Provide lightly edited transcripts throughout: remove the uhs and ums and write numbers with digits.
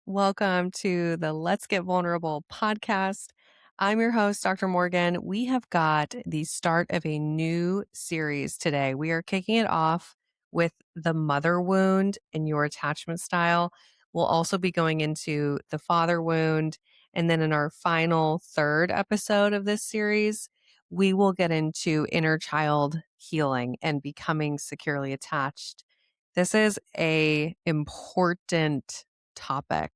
Welcome to the Let's Get Vulnerable podcast. I'm your host, Dr. Morgan. We have got the start of a new series today. We are kicking it off with the mother wound and your attachment style. We'll also be going into the father wound. And then in our final third episode of this series, we will get into inner child healing and becoming securely attached. This is a important topic.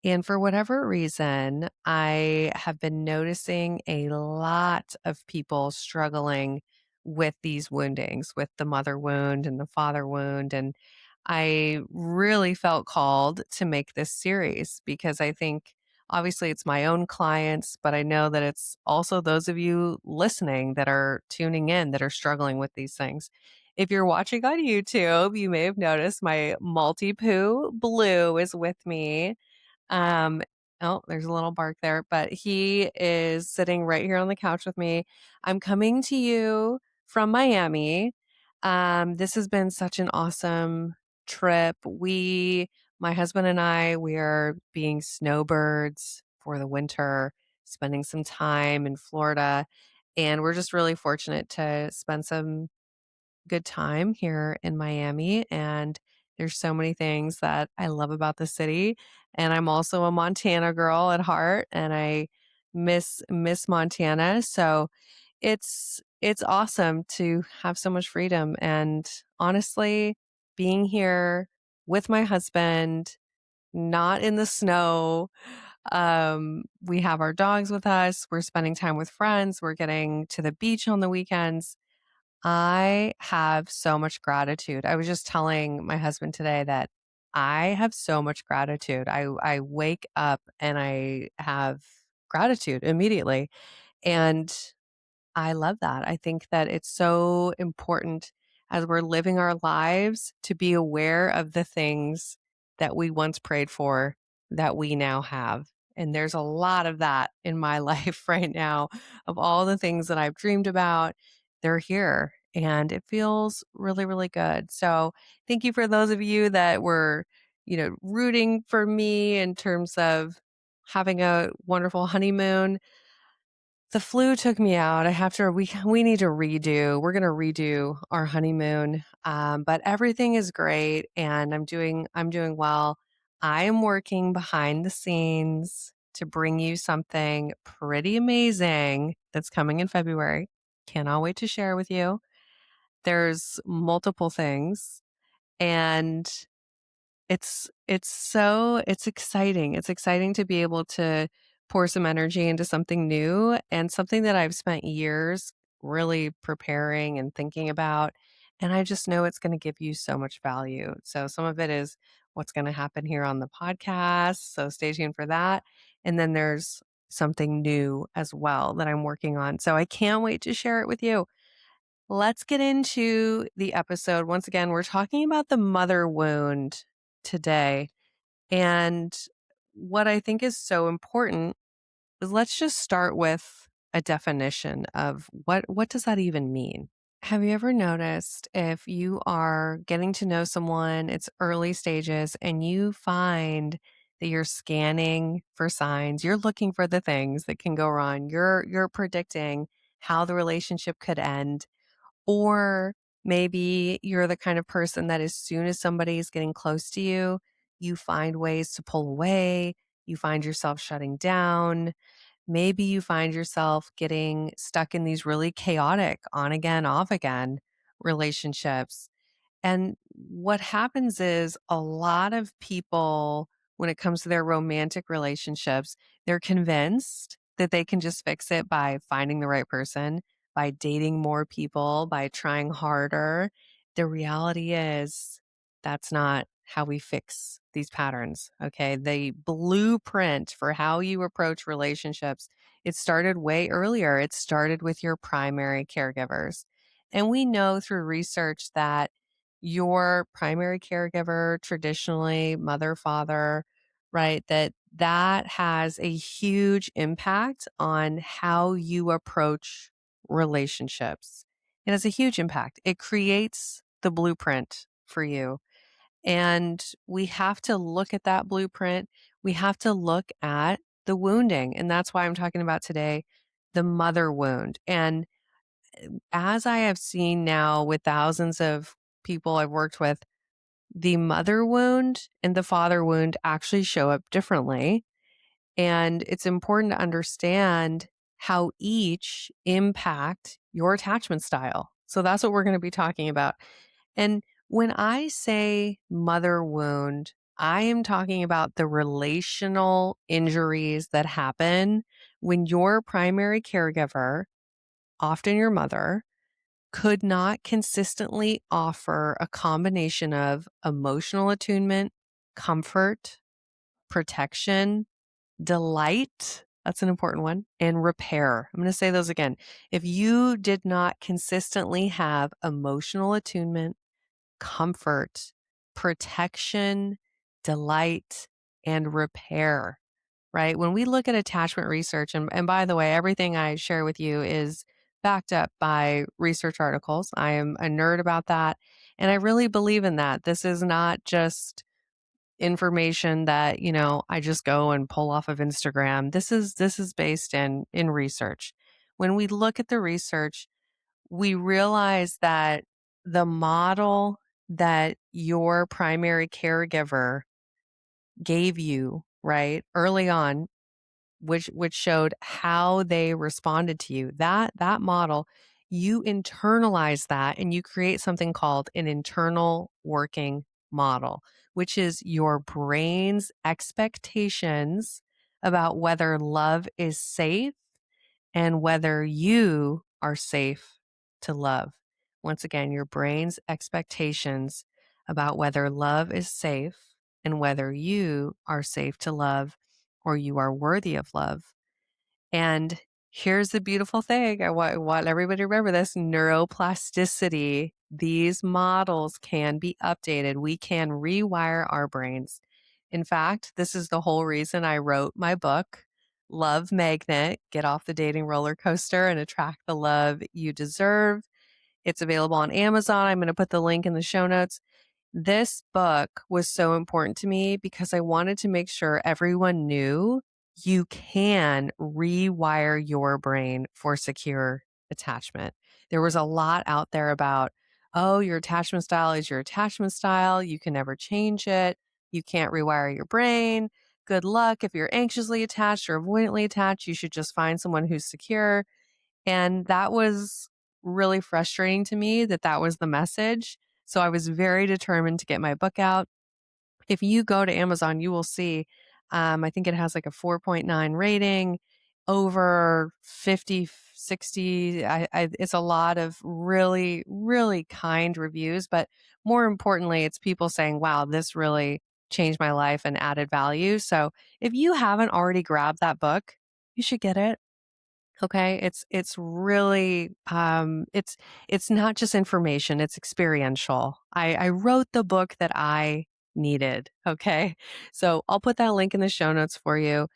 And for whatever reason, I have been noticing a lot of people struggling with these woundings, with the mother wound and the father wound. And I really felt called to make this series because I think obviously it's my own clients, but I know that it's also those of you listening that are tuning in that are struggling with these things. If you're watching on YouTube, you may have noticed my multi-poo Blue is with me. um, oh, there's a little bark there, but he is sitting right here on the couch with me. I'm coming to you from Miami. This has been such an awesome trip. My husband and I, we are being snowbirds for the winter, spending some time in Florida. And we're just really fortunate to spend some good time here in Miami, and there's so many things that I love about the city. And I'm also a Montana girl at heart, and I miss Montana. So it's awesome to have so much freedom. And honestly, being here with my husband, not in the snow. We have our dogs with us. We're spending time with friends. We're getting to the beach on the weekends. I have so much gratitude. I was just telling my husband today that I have so much gratitude. I wake up and I have gratitude immediately. And I love that. I think that it's so important as we're living our lives to be aware of the things that we once prayed for that we now have. And there's a lot of that in my life right now of all the things that I've dreamed about. They're here and it feels really, really good. So thank you for those of you that were, rooting for me in terms of having a wonderful honeymoon. The flu took me out. We need to redo. We're gonna redo our honeymoon. But everything is great and I'm doing well. I am working behind the scenes to bring you something pretty amazing that's coming in February. Cannot wait to share with you. There's multiple things and it's exciting. It's exciting to be able to pour some energy into something new and something that I've spent years really preparing and thinking about. And I just know it's going to give you so much value. So some of it is what's going to happen here on the podcast. So stay tuned for that. And then there's something new as well that I'm working on. So I can't wait to share it with you. Let's get into the episode. Once again, we're talking about the mother wound today. And what I think is so important is let's just start with a definition of what does that even mean? Have you ever noticed if you are getting to know someone, it's early stages, and you find that you're scanning for signs, you're looking for the things that can go wrong, you're predicting how the relationship could end, or maybe you're the kind of person that as soon as somebody is getting close to you, you find ways to pull away, you find yourself shutting down. Maybe you find yourself getting stuck in these really chaotic on again, off again relationships. And what happens is a lot of people, when it comes to their romantic relationships, they're convinced that they can just fix it by finding the right person, by dating more people, by trying harder. The reality is that's not how we fix these patterns. Okay. The blueprint for how you approach relationships, it started way earlier. It started with your primary caregivers. And we know through research that your primary caregiver, traditionally mother, father, right? That has a huge impact on how you approach relationships. It has a huge impact. It creates the blueprint for you. And we have to look at that blueprint. we have to look at the wounding. And that's why I'm talking about today the mother wound. And as I have seen now with thousands of people I've worked with, the mother wound and the father wound actually show up differently. And it's important to understand how each impact your attachment style. So that's what we're going to be talking about. And when I say mother wound, I am talking about the relational injuries that happen when your primary caregiver, often your mother, could not consistently offer a combination of emotional attunement, comfort, protection, delight, that's an important one, and repair. I'm going to say those again. If you did not consistently have emotional attunement, comfort, protection, delight, and repair, right? When we look at attachment research, and by the way, everything I share with you is backed up by research articles. I am a nerd about that. And I really believe in that. This is not just information that, I just go and pull off of Instagram. This is based in research. When we look at the research, we realize that the model that your primary caregiver gave you, right, early on, which showed how they responded to you, that model, you internalize that and you create something called an internal working model, which is your brain's expectations about whether love is safe and whether you are safe to love. Once again, your brain's expectations about whether love is safe and whether you are safe to love or you are worthy of love. And here's the beautiful thing. I want everybody to remember this neuroplasticity. These models can be updated. We can rewire our brains. In fact, this is the whole reason I wrote my book, Love Magnet, Get Off the Dating Roller Coaster and Attract the Love You Deserve. It's available on Amazon. I'm going to put the link in the show notes. This book was so important to me because I wanted to make sure everyone knew you can rewire your brain for secure attachment. There was a lot out there about, oh, your attachment style is your attachment style. You can never change it. You can't rewire your brain. Good luck. If you're anxiously attached or avoidantly attached, you should just find someone who's secure. And that was really frustrating to me that was the message. So I was very determined to get my book out. If you go to Amazon, you will see, I think it has like a 4.9 rating, over 50, 60. It's a lot of really, really kind reviews. But more importantly, it's people saying, wow, this really changed my life and added value. So if you haven't already grabbed that book, you should get it. Okay. It's really, it's not just information, it's experiential. I wrote the book that I needed. Okay. So I'll put that link in the show notes for you.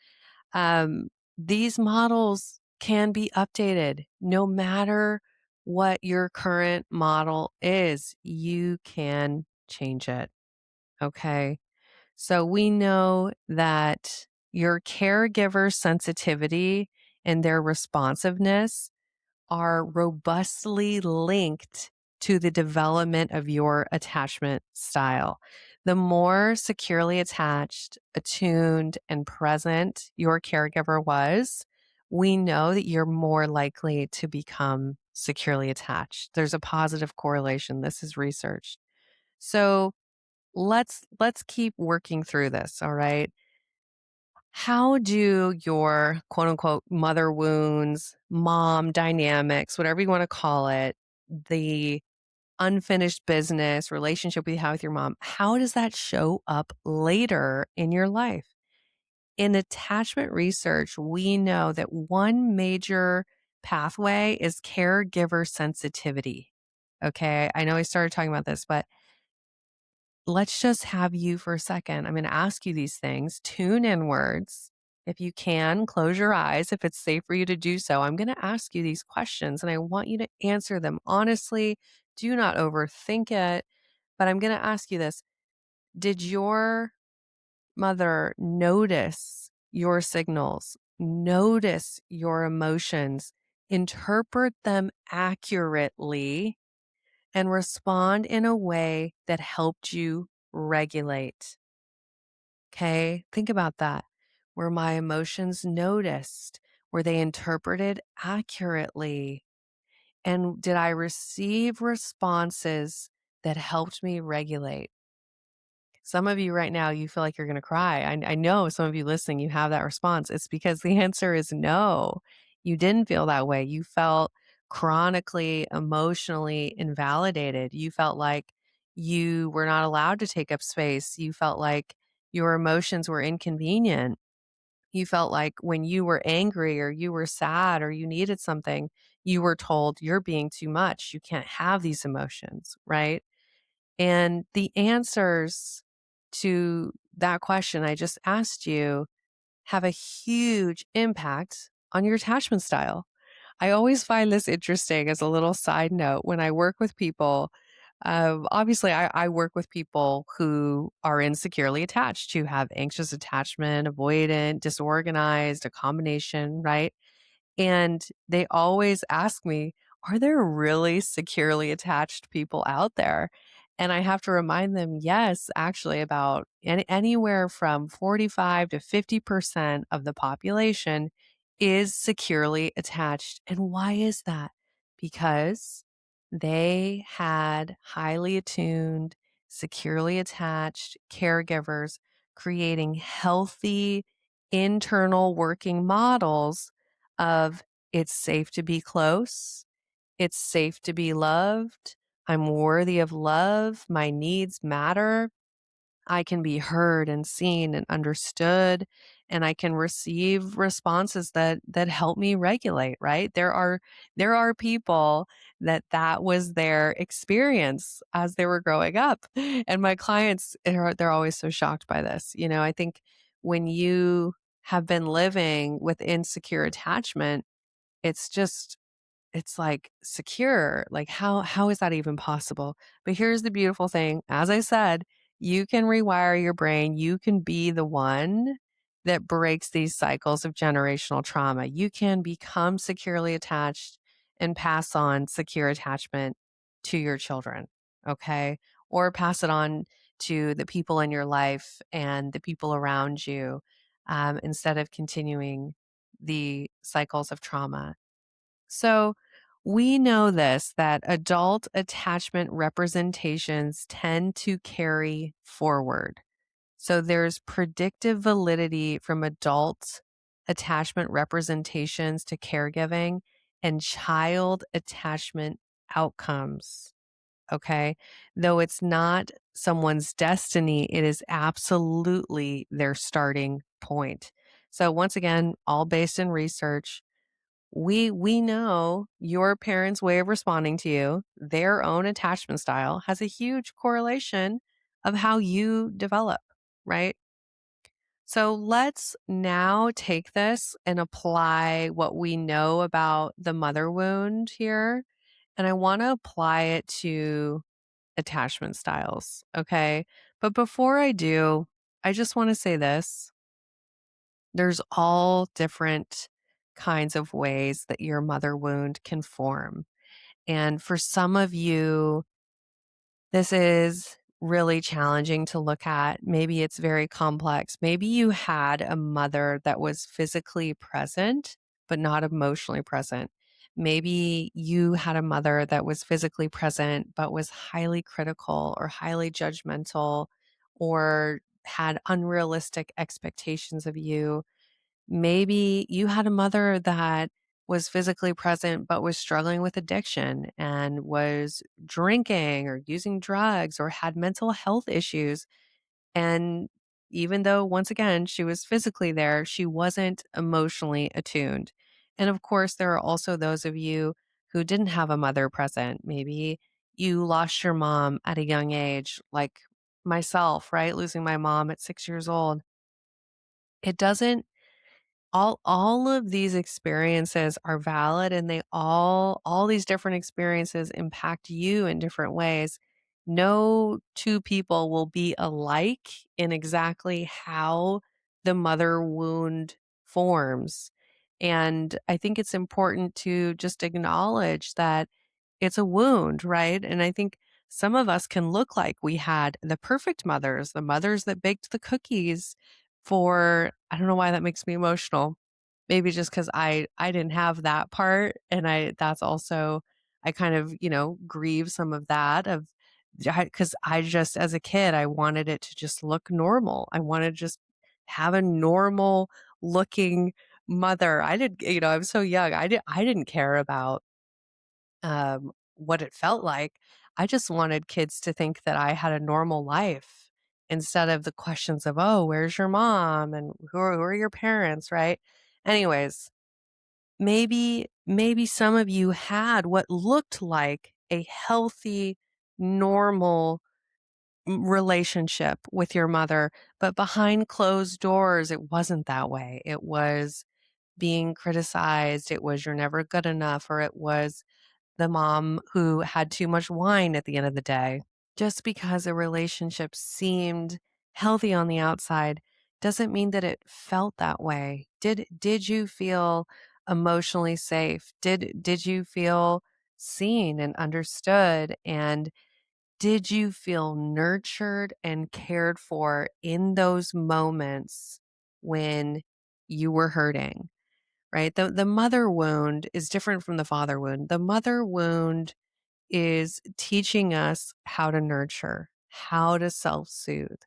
Um, these models can be updated no matter what your current model is. You can change it. Okay. So we know that your caregiver sensitivity and their responsiveness are robustly linked to the development of your attachment style. The more securely attached, attuned, and present your caregiver was, we know that you're more likely to become securely attached. There's a positive correlation. This is researched. So let's keep working through this, all right? How do your quote unquote mother wounds, mom dynamics, whatever you want to call it, the unfinished business relationship you have with your mom, how does that show up later in your life? In attachment research, we know that one major pathway is caregiver sensitivity. Okay. I know I started talking about this, but let's just have you for a second. I'm going to ask you these things. Tune inwards. If you can, close your eyes if it's safe for you to do so. I'm going to ask you these questions and I want you to answer them honestly. Do not overthink it. But I'm going to ask you this. Did your mother notice your signals, notice your emotions, interpret them accurately, and respond in a way that helped you regulate. Okay, think about that. Were my emotions noticed? Were they interpreted accurately? And did I receive responses that helped me regulate? Some of you right now, you feel like you're going to cry. I know some of you listening, you have that response. It's because the answer is no. You didn't feel that way. You felt chronically emotionally invalidated. You felt like you were not allowed to take up space. You felt like your emotions were inconvenient. You felt like when you were angry or you were sad or you needed something, you were told you're being too much. You can't have these emotions, right? And the answers to that question I just asked you have a huge impact on your attachment style. I always find this interesting as a little side note when I work with people. Obviously, I work with people who are insecurely attached, who have anxious attachment, avoidant, disorganized, a combination, right? And they always ask me, are there really securely attached people out there? And I have to remind them, yes, actually, about anywhere from 45 to 50% of the population is securely attached. And why is that? Because they had highly attuned, securely attached caregivers creating healthy internal working models of it's safe to be close, it's safe to be loved, I'm worthy of love, my needs matter, I can be heard and seen and understood, and I can receive responses that help me regulate, right? There are people that was their experience as they were growing up. And my clients they're always so shocked by this. I think when you have been living with insecure attachment, it's just it's like secure. Like how is that even possible? But here's the beautiful thing. As I said, you can rewire your brain. You can be the one that breaks these cycles of generational trauma. You can become securely attached and pass on secure attachment to your children, okay? Or pass it on to the people in your life and the people around you, instead of continuing the cycles of trauma. So, we know this that adult attachment representations tend to carry forward. So, there's predictive validity from adult attachment representations to caregiving and child attachment outcomes. Okay. Though it's not someone's destiny, it is absolutely their starting point. So, once again, all based in research, we know your parents' way of responding to you, their own attachment style has a huge correlation of how you develop, right? So let's now take this and apply what we know about the mother wound here. And I want to apply it to attachment styles. Okay. But before I do, I just want to say this. There's all different kinds of ways that your mother wound can form. And for some of you, this is really challenging to look at. Maybe it's very complex. Maybe you had a mother that was physically present, but not emotionally present. Maybe you had a mother that was physically present, but was highly critical or highly judgmental or had unrealistic expectations of you. Maybe you had a mother that was physically present, but was struggling with addiction and was drinking or using drugs or had mental health issues. And even though, once again, she was physically there, she wasn't emotionally attuned. And of course, there are also those of you who didn't have a mother present. Maybe you lost your mom at a young age, like myself, right? Losing my mom at 6 years old. It doesn't all of these experiences are valid and they all these different experiences impact you in different ways. No two people will be alike in exactly how the mother wound forms. And I think it's important to just acknowledge that it's a wound, right? And I think some of us can look like we had the perfect mothers, the mothers that baked the cookies for, I don't know why that makes me emotional. Maybe just because I didn't have that part. And that's also, I kind of, grieve some of that of, because I just, as a kid, I wanted it to just look normal. I wanted to just have a normal looking mother. I was so young. I didn't care about what it felt like. I just wanted kids to think that I had a normal life instead of the questions of, oh, where's your mom? And who are your parents? Right. Anyways, maybe some of you had what looked like a healthy, normal relationship with your mother, but behind closed doors, it wasn't that way. It was being criticized. It was you're never good enough, or it was the mom who had too much wine at the end of the day. Just because a relationship seemed healthy on the outside doesn't mean that it felt that way. Did you feel emotionally safe? Did you feel seen and understood? And did you feel nurtured and cared for in those moments when you were hurting? Right? The mother wound is different from the father wound. The mother wound is teaching us how to nurture, how to self soothe,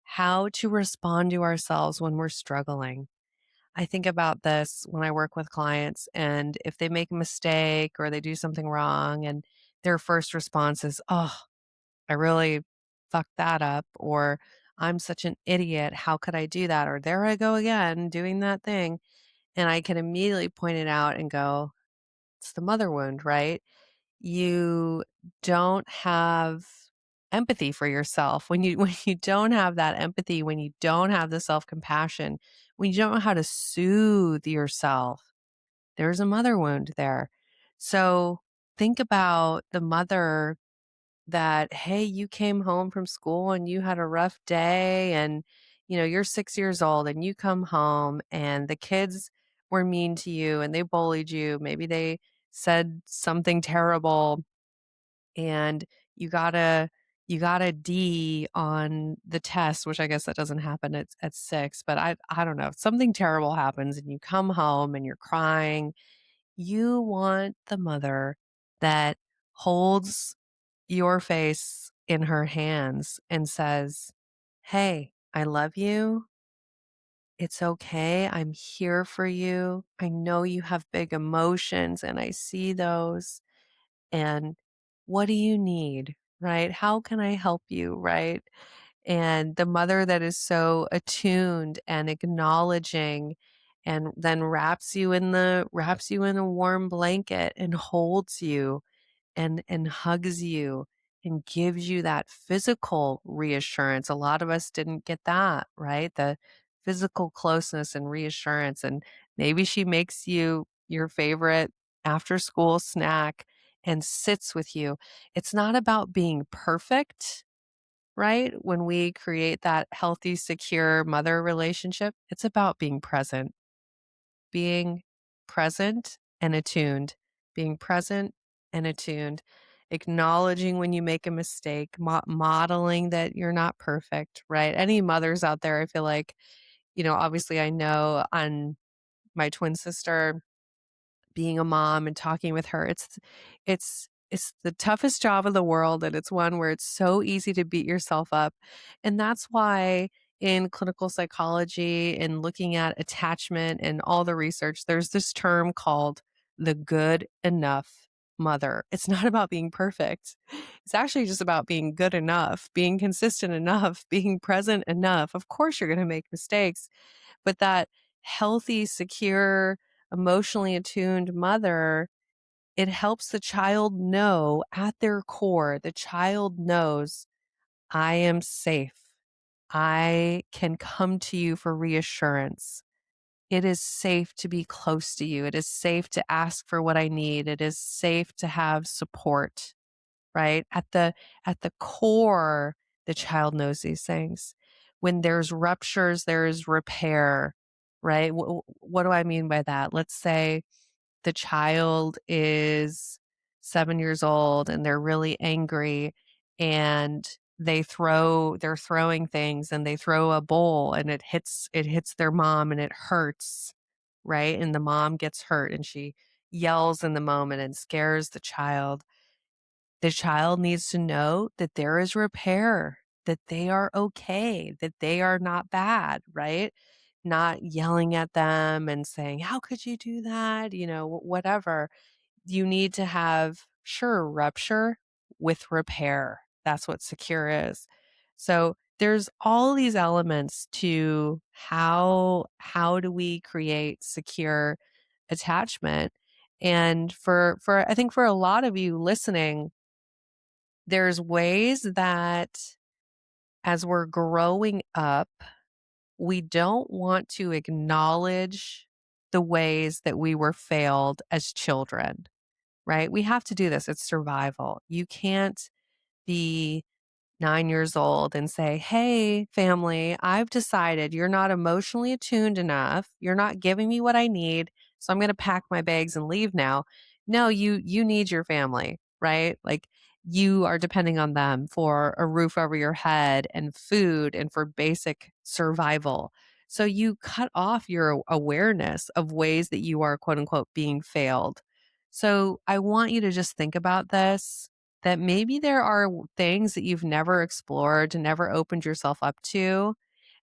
how to respond to ourselves when we're struggling. I think about this when I work with clients, and if they make a mistake or they do something wrong, and their first response is, oh, I really fucked that up, or I'm such an idiot. How could I do that? Or there I go again doing that thing. And I can immediately point it out and go, it's the mother wound, right? You don't have empathy for yourself. When you don't have that empathy, when you don't have the self-compassion, when you don't know how to soothe yourself, there's a mother wound there. So think about the mother that, hey, you came home from school and you had a rough day, and you're 6 years old and you come home and the kids were mean to you and they bullied you. Maybe they said something terrible, and you got a you got a D on the test, which I guess that doesn't happen at 6, but I don't know. Something terrible happens and you come home and you're crying. You want the mother that holds your face in her hands and says, "Hey, I love you. It's okay. I'm here for you. I know you have big emotions and I see those. And what do you need? Right? How can I help you? Right?" And the mother that is so attuned and acknowledging, and then wraps you in a warm blanket and holds you and hugs you and gives you that physical reassurance. A lot of us didn't get that, right? The physical closeness and reassurance. And maybe she makes you your favorite after school snack and sits with you. It's not about being perfect, right? When we create that healthy, secure mother relationship, it's about being present and attuned, being present and attuned, acknowledging when you make a mistake, modeling that you're not perfect, right? Any mothers out there, I feel like, obviously I know on my twin sister, being a mom and talking with her, it's the toughest job in the world, and it's one where it's so easy to beat yourself up. And that's why in clinical psychology and looking at attachment and all the research, there's this term called the good enough mother. It's not about being perfect. It's actually just about being good enough, being consistent enough, being present enough. Of course, you're going to make mistakes, but that healthy, secure, emotionally attuned mother, it helps the child know at their core, the child knows, I am safe. I can come to you for reassurance. It is safe to be close to you. It is safe to ask for what I need. It is safe to have support. right? At the core, the child knows these things. When there's ruptures, there is repair, right? What do I mean by that? Let's say the child is 7 years old and they're really angry and they're throwing things and they throw a bowl and it hits their mom and it hurts, right? And the mom gets hurt and she yells in the moment and scares the child needs to know that there is repair, that they are okay, that they are not bad, right? Not yelling at them and saying, "How could you do that?" Whatever. You need to have, sure, rupture with repair. That's what secure is. So there's all these elements to how do we create secure attachment. And for I think for a lot of you listening, there's ways that as we're growing up, we don't want to acknowledge the ways that we were failed as children, right? We have to do this. It's survival. You can't be 9 years old and say, "Hey, family, I've decided you're not emotionally attuned enough. You're not giving me what I need, so I'm going to pack my bags and leave now." No, you need your family, right? Like you are depending on them for a roof over your head and food and for basic survival. So you cut off your awareness of ways that you are quote unquote being failed. So I want you to just think about this, that maybe there are things that you've never explored, never opened yourself up to,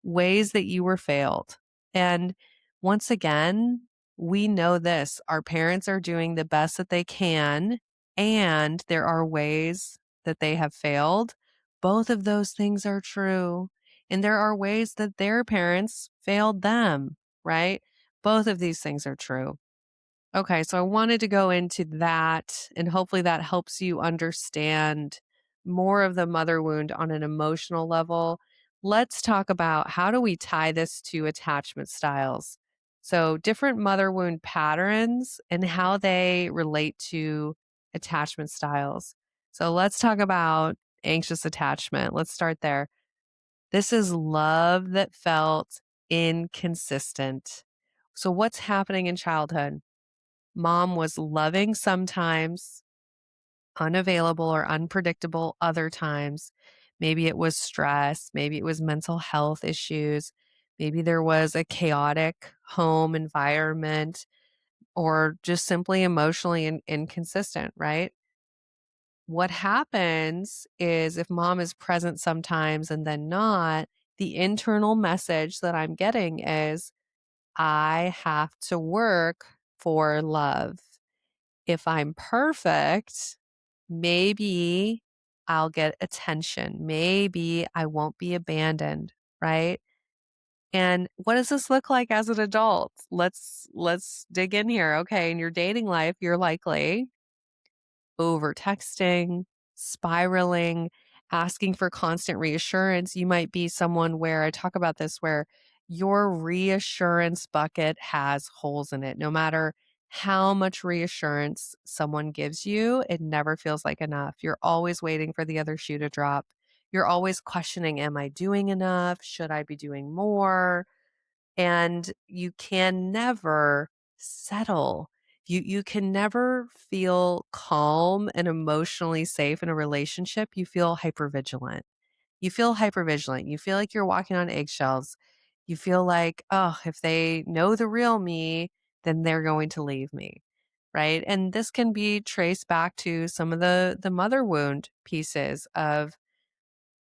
ways that you were failed. And once again, we know this, our parents are doing the best that they can, and there are ways that they have failed. Both of those things are true. And there are ways that their parents failed them, right? Both of these things are true. Okay, so I wanted to go into that, and hopefully that helps you understand more of the mother wound on an emotional level. Let's talk about how do we tie this to attachment styles. So, different mother wound patterns and how they relate to attachment styles. So, let's talk about anxious attachment. Let's start there. This is love that felt inconsistent. So, what's happening in childhood? Mom was loving sometimes, unavailable or unpredictable other times. Maybe it was stress, maybe it was mental health issues, maybe there was a chaotic home environment, or just simply emotionally inconsistent, right? What happens is if mom is present sometimes and then not, the internal message that I'm getting is, I have to work for love. If I'm perfect, maybe I'll get attention. Maybe I won't be abandoned, right? And what does this look like as an adult? Let's dig in here. Okay, in your dating life, you're likely over texting, spiraling, asking for constant reassurance. You might be someone where I talk about this, where your reassurance bucket has holes in it. No matter how much reassurance someone gives you, it never feels like enough. You're always waiting for the other shoe to drop. You're always questioning, am I doing enough? Should I be doing more? And you can never settle. You can never feel calm and emotionally safe in a relationship. You feel hypervigilant. You feel hypervigilant. You feel like you're walking on eggshells. You feel like, oh, if they know the real me, then they're going to leave me. Right. And this can be traced back to some of the mother wound pieces of,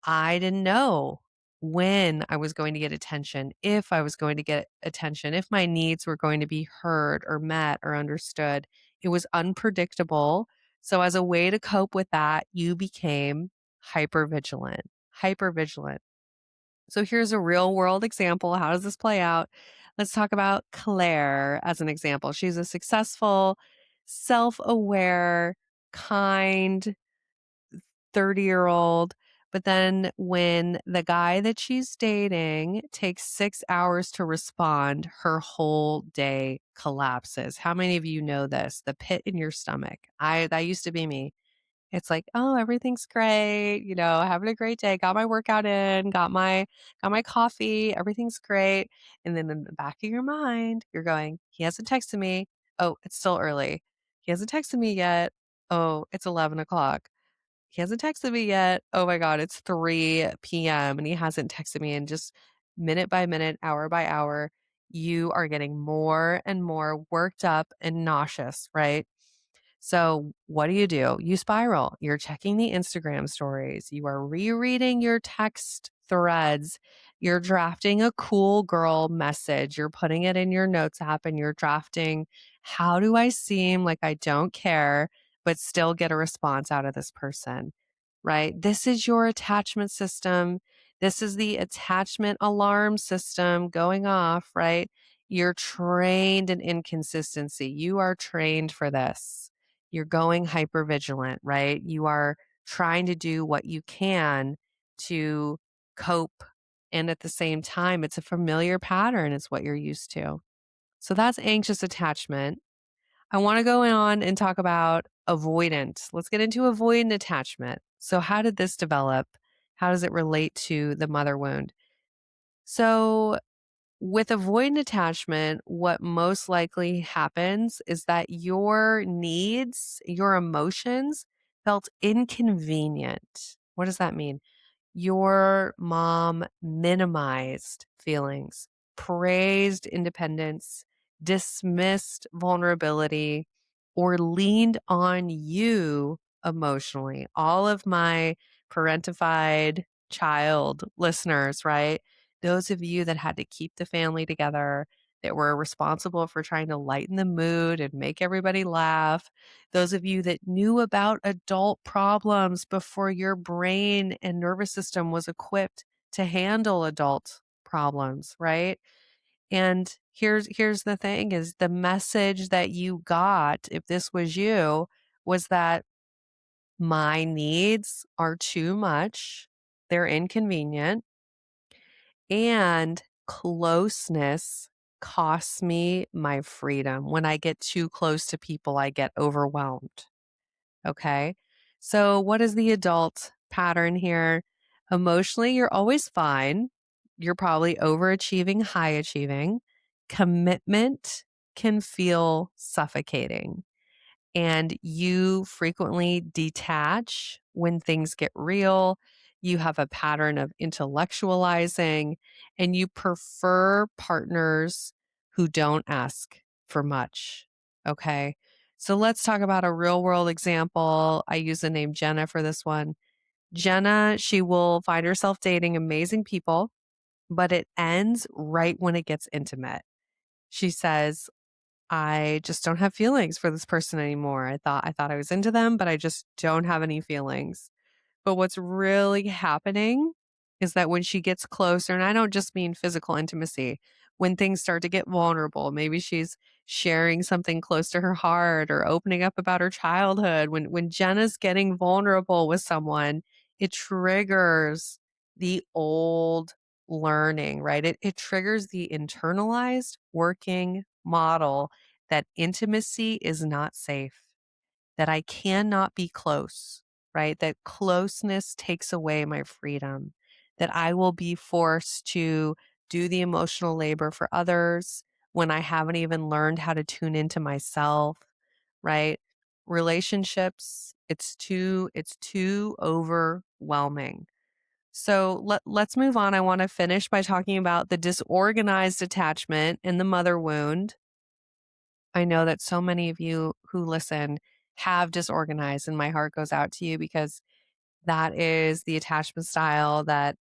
I didn't know when I was going to get attention, if I was going to get attention, if my needs were going to be heard or met or understood. It was unpredictable. So, as a way to cope with that, you became hypervigilant. Hypervigilant. So, here's a real world example. How does this play out? Let's talk about Claire as an example. She's a successful, self aware, kind, 30-year-old. But then when the guy that she's dating takes 6 hours to respond, her whole day collapses. How many of you know this? The pit in your stomach. That used to be me. It's like, "Oh, everything's great, having a great day, got my workout in, got my coffee, everything's great." And then in the back of your mind, you're going, "He hasn't texted me. Oh, it's still early. He hasn't texted me yet. Oh, it's 11 o'clock. He hasn't texted me yet. Oh my god, it's 3 p.m. and he hasn't texted me." And just minute by minute, hour by hour, you are getting more and more worked up and nauseous, right? So, what do? You spiral. You're checking the Instagram stories. You are rereading your text threads. You're drafting a cool girl message. You're putting it in your notes app and you're drafting, how do I seem like I don't care, but still get a response out of this person, right? This is your attachment system. This is the attachment alarm system going off, right? You're trained in inconsistency. You are trained for this. You're going hyper vigilant, right? You are trying to do what you can to cope. And at the same time, it's a familiar pattern. It's what you're used to. So that's anxious attachment. I want to go on and talk about avoidant. Let's get into avoidant attachment. So, how did this develop? How does it relate to the mother wound? So, with avoidant attachment, what most likely happens is that your needs, your emotions felt inconvenient. What does that mean? Your mom minimized feelings, praised independence, dismissed vulnerability, or leaned on you emotionally. All of my parentified child listeners, right? Those of you that had to keep the family together, that were responsible for trying to lighten the mood and make everybody laugh, those of you that knew about adult problems before your brain and nervous system was equipped to handle adult problems, right? And here's the thing, is the message that you got, if this was you, was that my needs are too much, they're inconvenient, and closeness costs me my freedom. When I get too close to people, I get overwhelmed. Okay. So, what is the adult pattern here? Emotionally, you're always fine. You're probably overachieving, high achieving. Commitment can feel suffocating, and you frequently detach when things get real. You have a pattern of intellectualizing, and you prefer partners who don't ask for much. Okay. So let's talk about a real world example. I use the name Jenna for this one. Jenna, she will find herself dating amazing people, but it ends right when it gets intimate. She says, I just don't have feelings for this person anymore. I thought I was into them, but I just don't have any feelings. But what's really happening is that when she gets closer, and I don't just mean physical intimacy, when things start to get vulnerable, maybe she's sharing something close to her heart or opening up about her childhood. When Jenna's getting vulnerable with someone, it triggers the old learning, right? It triggers the internalized working model that intimacy is not safe, that I cannot be close, right? That closeness takes away my freedom, that I will be forced to do the emotional labor for others when I haven't even learned how to tune into myself, right? Relationships, it's too overwhelming. So let's move on. I want to finish by talking about the disorganized attachment and the mother wound. I know that so many of you who listen have disorganized, and my heart goes out to you, because that is the attachment style that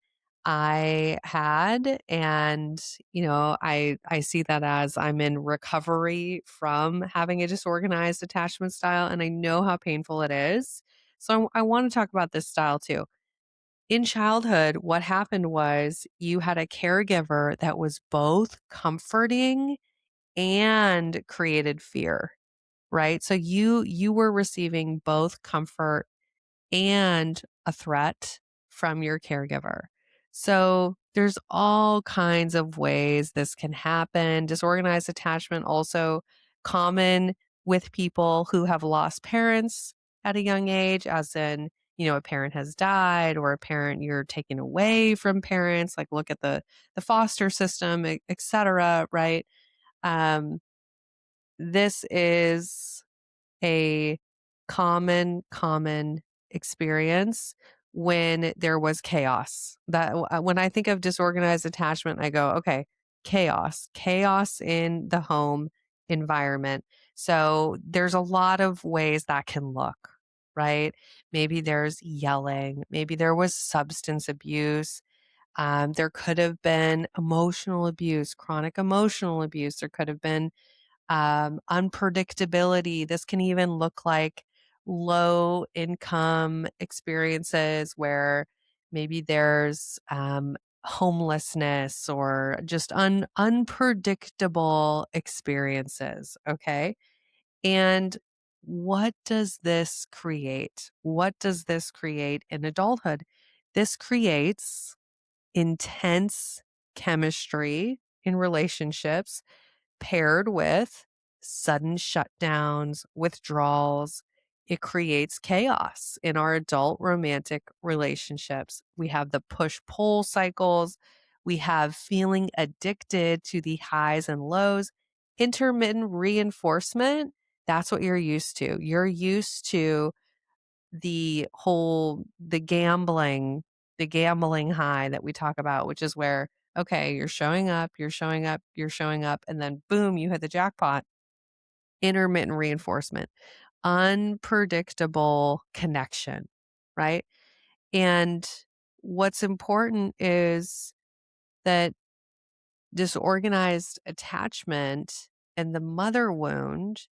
I had. And, I see that as I'm in recovery from having a disorganized attachment style, and I know how painful it is. So I want to talk about this style too. In childhood, what happened was you had a caregiver that was both comforting and created fear, right? So you were receiving both comfort and a threat from your caregiver. So there's all kinds of ways this can happen. Disorganized attachment also common with people who have lost parents. at a young age, as in, a parent has died or a parent you're taking away from parents, like look at the foster system, et cetera, right? Um, this is a common experience when there was chaos. When I think of disorganized attachment, I go, okay, chaos in the home environment. So there's a lot of ways that can look, right? Maybe there's yelling, maybe there was substance abuse. There could have been emotional abuse, chronic emotional abuse. There could have been unpredictability. This can even look like low income experiences where maybe there's homelessness or just unpredictable experiences. Okay. And what does this create? What does this create in adulthood? This creates intense chemistry in relationships paired with sudden shutdowns, withdrawals. It creates chaos in our adult romantic relationships. We have the push pull cycles. We have feeling addicted to the highs and lows. Intermittent reinforcement, that's what you're used to. You're used to the gambling high that we talk about, which is where, okay, you're showing up, and then boom, you hit the jackpot. Intermittent reinforcement, unpredictable connection, right? And what's important is that disorganized attachment and the mother wound,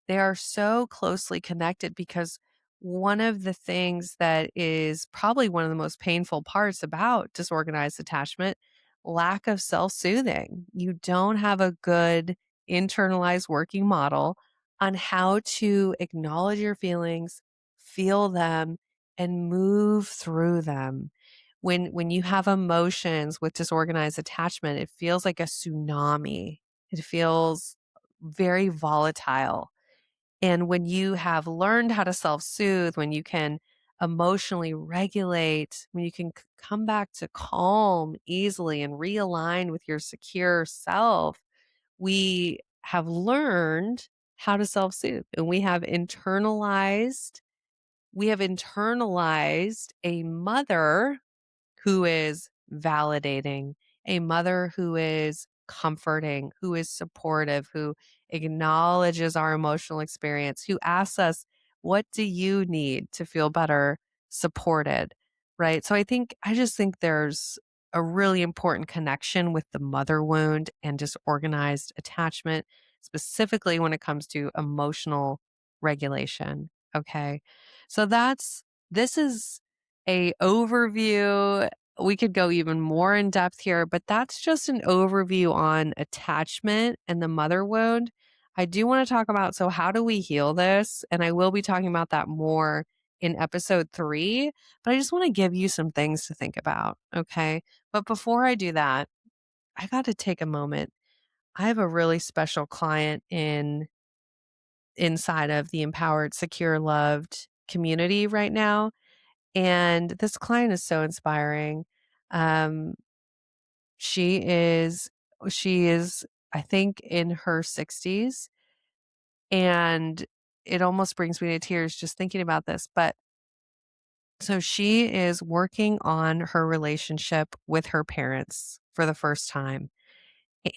they are so closely connected because one of the things that is probably one of the most painful parts about disorganized attachment, lack of self-soothing. You don't have a good internalized working model on how to acknowledge your feelings, feel them, and move through them. When you have emotions with disorganized attachment, it feels like a tsunami. It feels very volatile. And when you have learned how to self soothe, when you can emotionally regulate, when you can come back to calm easily and realign with your secure self, we have learned how to self soothe and we have internalized a mother who is validating, a mother who is comforting, who is supportive, who acknowledges our emotional experience, who asks us, what do you need to feel better supported? Right. So I just think there's a really important connection with the mother wound and disorganized attachment, specifically when it comes to emotional regulation. Okay. So this is a overview. We could go even more in depth here, but that's just an overview on attachment and the mother wound. I do want to talk about, so how do we heal this? And I will be talking about that more in episode 3, but I just want to give you some things to think about. Okay. But before I do that, I got to take a moment. I have a really special client inside of the Empowered, Secure, Loved community right now. And this client is so inspiring. Um, she is she is, I think, in her 60s, and it almost brings me to tears just thinking about this. But so she is working on her relationship with her parents for the first time.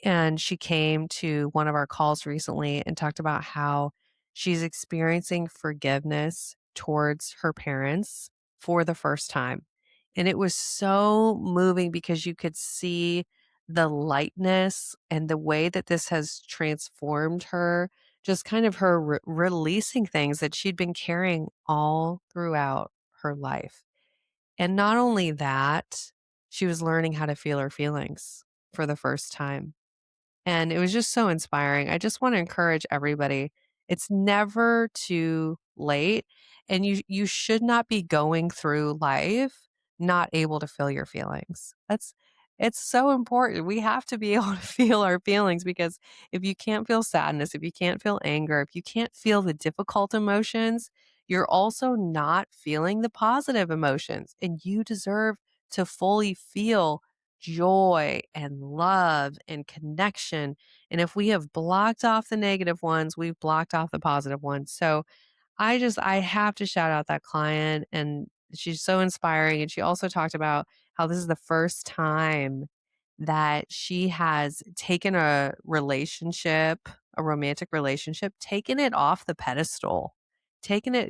And she came to one of our calls recently and talked about how she's experiencing forgiveness towards her parents for the first time. And it was so moving because you could see the lightness and the way that this has transformed her, just kind of her releasing things that she'd been carrying all throughout her life. And not only that, she was learning how to feel her feelings for the first time. And it was just so inspiring. I just want to encourage everybody. It's never too late. And you should not be going through life not able to feel your feelings. It's so important. We have to be able to feel our feelings because if you can't feel sadness, if you can't feel anger, if you can't feel the difficult emotions, you're also not feeling the positive emotions, and you deserve to fully feel joy and love and connection. And if we have blocked off the negative ones, we've blocked off the positive ones. So I have to shout out that client, and she's so inspiring, and she also talked about how this is the first time that she has taken a romantic relationship, taken it off the pedestal, taken it,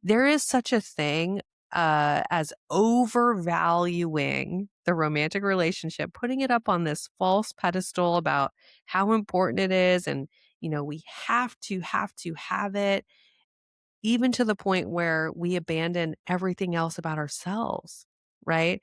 there is such a thing as overvaluing the romantic relationship, putting it up on this false pedestal about how important it is, and we have to have it, even to the point where we abandon everything else about ourselves, right?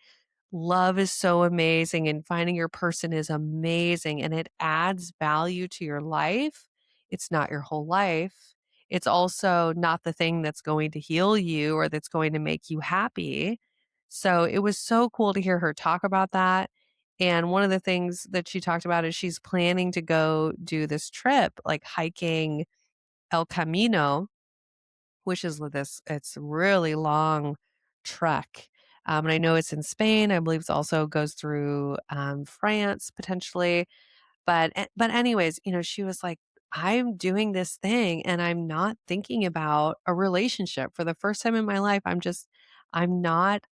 Love is so amazing, and finding your person is amazing, and it adds value to your life. It's not your whole life. It's also not the thing that's going to heal you or that's going to make you happy. So it was so cool to hear her talk about that. And one of the things that she talked about is she's planning to go do this trip, like hiking El Camino, which is it's really long trek. And I know it's in Spain. I believe it also goes through France potentially. But anyways, she was like, I'm doing this thing and I'm not thinking about a relationship for the first time in my life. I'm not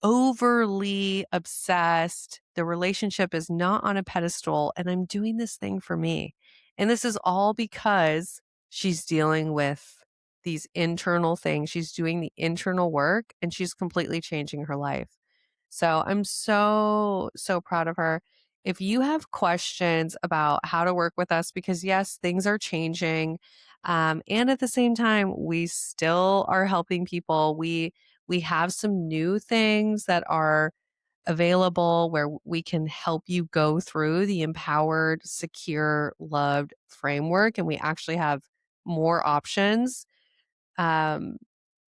overly obsessed. The relationship is not on a pedestal, and I'm doing this thing for me. And this is all because she's dealing with these internal things. She's doing the internal work, and she's completely changing her life. So I'm so, so proud of her. If you have questions about how to work with us, because yes, things are changing. And at the same time, we still are helping people. We have some new things that are available where we can help you go through the empowered, secure, loved framework. And we actually have more options. um,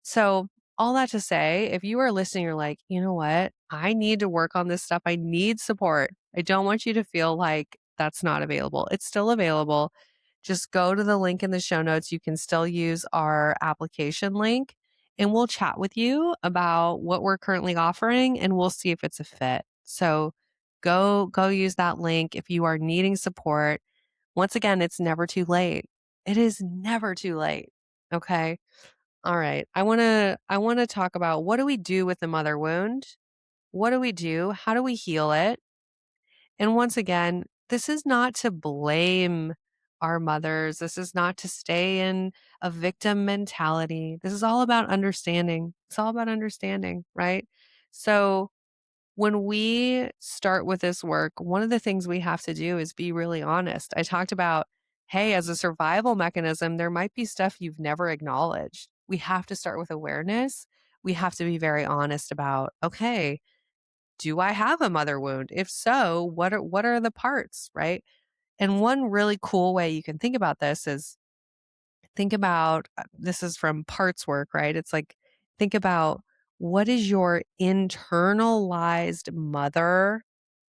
so all that to say, if you are listening, you're like, you know what? I need to work on this stuff. I need support. I don't want you to feel like that's not available. It's still available. Just go to the link in the show notes. You can still use our application link, and we'll chat with you about what we're currently offering, and we'll see if it's a fit. So go use that link if you are needing support. Once again, it's never too late. It is never too late. Okay. All right. I want to talk about, what do we do with the mother wound? What do we do? How do we heal it? And once again, this is not to blame our mothers. This is not to stay in a victim mentality. This is all about understanding. It's all about understanding, right? So when we start with this work, one of the things we have to do is be really honest. I talked about, hey, as a survival mechanism, there might be stuff you've never acknowledged. We have to start with awareness. We have to be very honest about, okay, do I have a mother wound? If so, what are the parts, right? And one really cool way you can think about this is, think about, this is from parts work, right? It's like, think about, what is your internalized mother?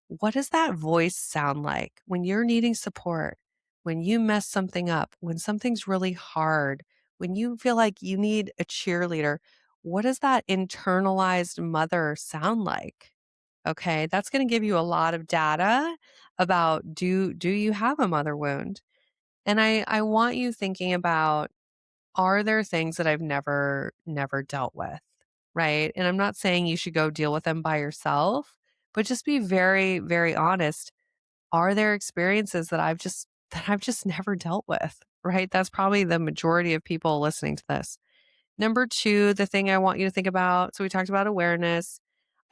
What does that voice sound like when you're needing support, when you mess something up, when something's really hard, when you feel like you need a cheerleader? What does that internalized mother sound like? Okay, that's going to give you a lot of data about, do you have a mother wound? And I want you thinking about, are there things that I've never dealt with, right? And I'm not saying you should go deal with them by yourself, but just be very, very honest. Are there experiences that I've just never dealt with, right? That's probably the majority of people listening to this. Number two, the thing I want you to think about, so we talked about awareness.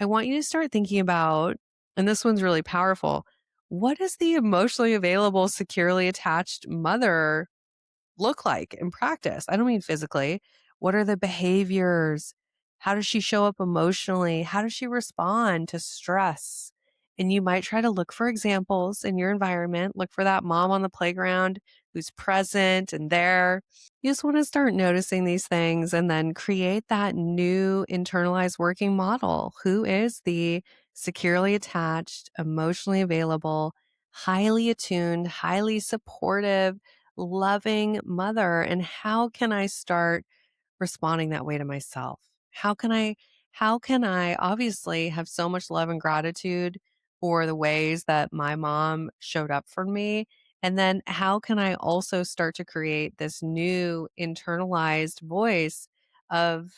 I want you to start thinking about, and this one's really powerful, what is the emotionally available, securely attached mother look like in practice? I don't mean physically. What are the behaviors? How does she show up emotionally? How does she respond to stress? And you might try to look for examples in your environment. Look for that mom on the playground who's present and there. You just want to start noticing these things and then create that new internalized working model. Who is the securely attached, emotionally available, highly attuned, highly supportive, loving mother? And how can I start responding that way to myself? How can I obviously have so much love and gratitude for the ways that my mom showed up for me? And then how can I also start to create this new internalized voice of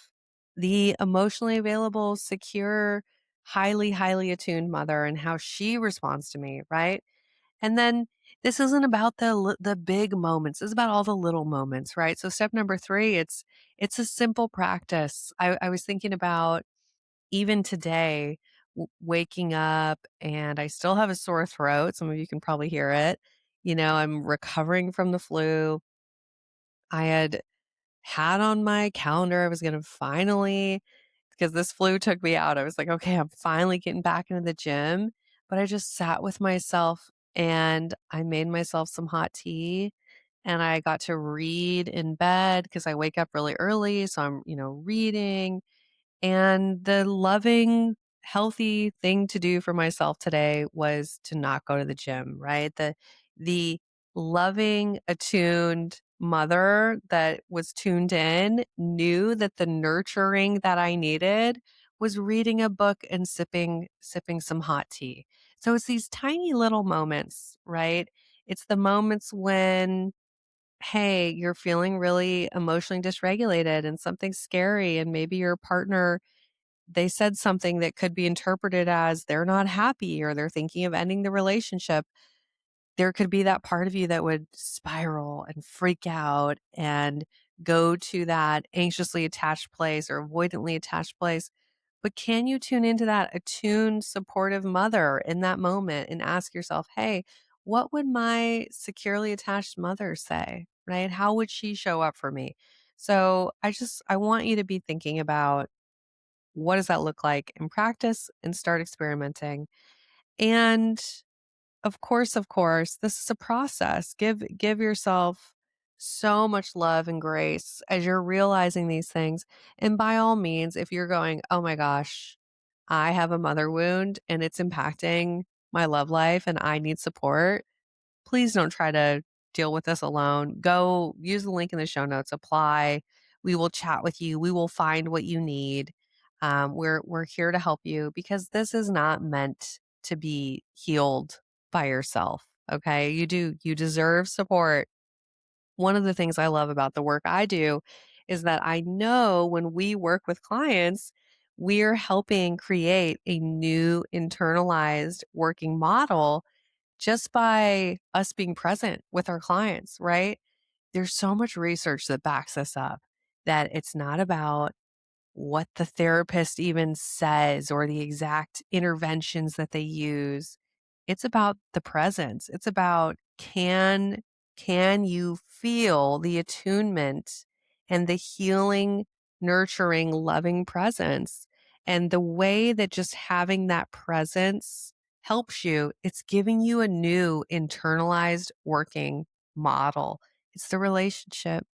the emotionally available, secure, highly, highly attuned mother and how she responds to me, right? And then this isn't about the big moments. It's about all the little moments, right? So step number 3, it's a simple practice. I was thinking about even today waking up and I still have a sore throat. Some of you can probably hear it. I'm recovering from the flu. I had on my calendar I was going to finally, because this flu took me out. I was like, okay, I'm finally getting back into the gym. But I just sat with myself and I made myself some hot tea and I got to read in bed because I wake up really early. So I'm, reading. And the loving, healthy thing to do for myself today was to not go to the gym, right? The loving, attuned mother that was tuned in knew that the nurturing that I needed was reading a book and sipping some hot tea. So it's these tiny little moments, right? It's the moments when, hey, you're feeling really emotionally dysregulated and something scary, and maybe your partner, they said something that could be interpreted as they're not happy or they're thinking of ending the relationship. There could be that part of you that would spiral and freak out and go to that anxiously attached place or avoidantly attached place. But can you tune into that attuned, supportive mother in that moment and ask yourself, hey, what would my securely attached mother say? Right? How would she show up for me? So I want you to be thinking about, what does that look like in practice, and start experimenting. And of course, this is a process. Give yourself so much love and grace as you're realizing these things. And by all means, if you're going, "Oh my gosh, I have a mother wound and it's impacting my love life and I need support," please don't try to deal with this alone. Go use the link in the show notes, apply. We will chat with you. We will find what you need. We're here to help you because this is not meant to be healed by yourself. Okay. You deserve support. One of the things I love about the work I do is that I know when we work with clients, we're helping create a new internalized working model just by us being present with our clients, right? There's so much research that backs this up, that it's not about what the therapist even says or the exact interventions that they use. It's about the presence. It's about, can you feel the attunement and the healing, nurturing, loving presence? And the way that just having that presence helps you, it's giving you a new internalized working model. It's the relationship.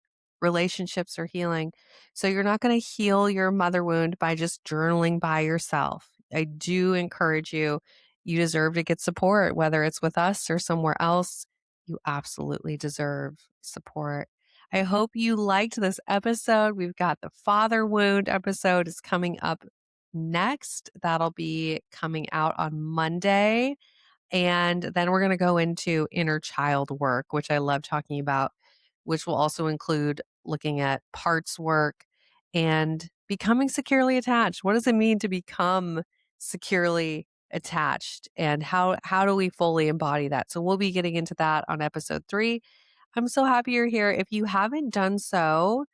Relationships are healing. So you're not going to heal your mother wound by just journaling by yourself. I do encourage you. You deserve to get support, whether it's with us or somewhere else. You absolutely deserve support. I hope you liked this episode. We've got the father wound episode is coming up next. That'll be coming out on Monday. And then we're going to go into inner child work, which I love talking about, which will also include looking at parts work and becoming securely attached. What does it mean to become securely attached, and how do we fully embody that? So we'll be getting into that on episode 3. I'm so happy you're here. If you haven't done so,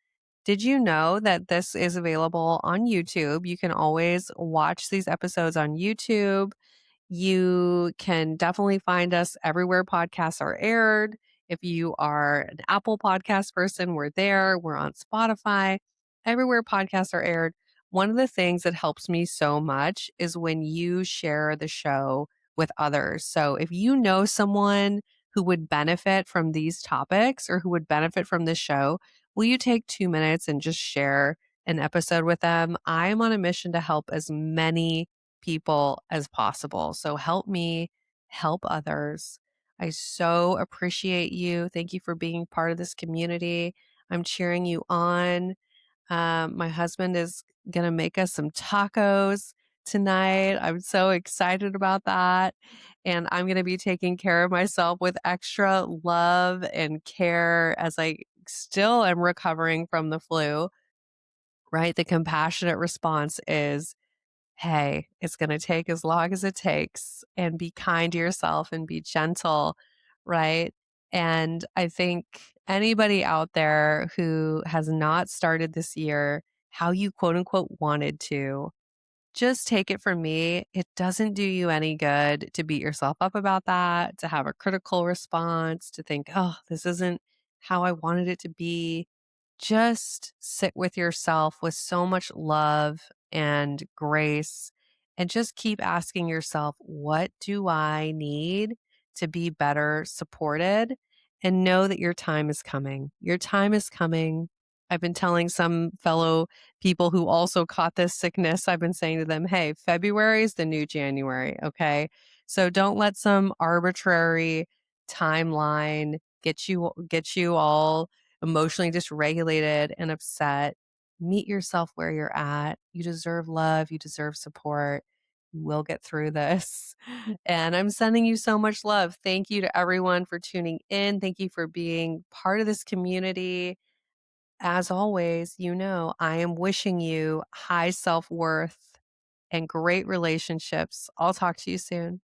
did you know that this is available on YouTube? You can always watch these episodes on YouTube. You can definitely find us everywhere podcasts are aired. If you are an Apple podcast person, we're there. We're on Spotify, everywhere podcasts are aired. One of the things that helps me so much is when you share the show with others. So if you know someone who would benefit from these topics or who would benefit from this show, will you take 2 minutes and just share an episode with them? I'm on a mission to help as many people as possible. So help me help others. I so appreciate you. Thank you for being part of this community. I'm cheering you on. My husband is going to make us some tacos tonight. I'm so excited about that. And I'm going to be taking care of myself with extra love and care as I still am recovering from the flu, right? The compassionate response is, hey, it's going to take as long as it takes, and be kind to yourself and be gentle, right? And I think anybody out there who has not started this year how you quote unquote wanted to, just take it from me. It doesn't do you any good to beat yourself up about that, to have a critical response, to think, oh, this isn't how I wanted it to be. Just sit with yourself with so much love and grace and just keep asking yourself, what do I need to be better supported? And know that your time is coming. Your time is coming. I've been telling some fellow people who also caught this sickness, I've been saying to them, hey, February is the new January. Okay. So don't let some arbitrary timeline get you all emotionally dysregulated and upset. Meet yourself where you're at. You deserve love. You deserve support. We'll get through this. And I'm sending you so much love. Thank you to everyone for tuning in. Thank you for being part of this community. As always, I am wishing you high self worth and great relationships. I'll talk to you soon.